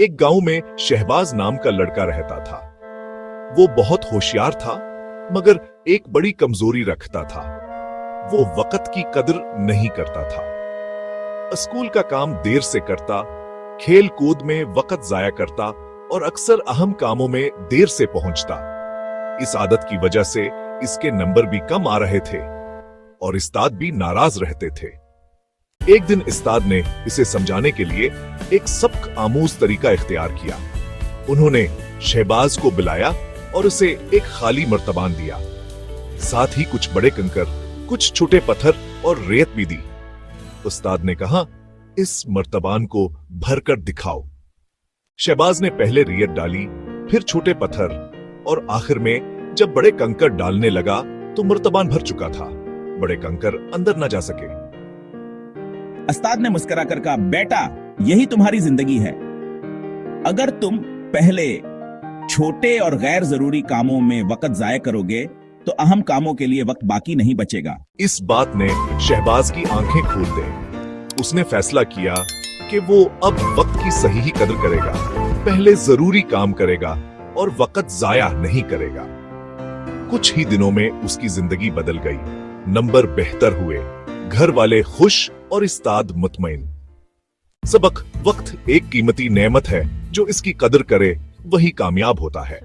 एक गांव में शहबाज नाम का लड़का रहता था। वो बहुत होशियार था, मगर एक बड़ी कमजोरी रखता था। वो वक्त की कदर नहीं करता था। स्कूल का काम देर से करता, खेल कूद में वक्त जाया करता और अक्सर अहम कामों में देर से पहुंचता। इस आदत की वजह से इसके नंबर भी कम आ रहे थे और उस्ताद भी नाराज रहते थे। एक दिन उस्ताद ने इसे समझाने के लिए एक सबक आमूज तरीका इख्तियार किया। उन्होंने शहबाज को बुलाया और उसे एक खाली मर्तबान दिया, साथ ही कुछ बड़े कंकर, कुछ छोटे पत्थर और रेत भी दी। उस्ताद ने कहा, इस मर्तबान को भरकर दिखाओ। शहबाज ने पहले रेत डाली, फिर छोटे पत्थर और आखिर में जब बड़े कंकर डालने लगा तो मर्तबान भर चुका था। बड़े कंकर अंदर न जा सके। उस्ताद ने मुस्कुरा कर कहा, बेटा, यही तुम्हारी जिंदगी है। अगर तुम पहले छोटे और गैर जरूरी कामों में वक्त जाया करोगे तो अहम कामों के लिए वक्त बाकी नहीं बचेगा। इस बात ने शहबाज की आंखें खोल दी। उसने फैसला किया कि वो अब वक्त की सही ही कदर करेगा, पहले जरूरी काम करेगा और वक्त जाया नहीं करेगा। कुछ ही दिनों में उसकी जिंदगी बदल गई। नंबर बेहतर हुए, घर वाले खुश और उस्ताद मुतमईन। सबक: वक्त एक कीमती नेमत है, जो इसकी कदर करे वही कामयाब होता है।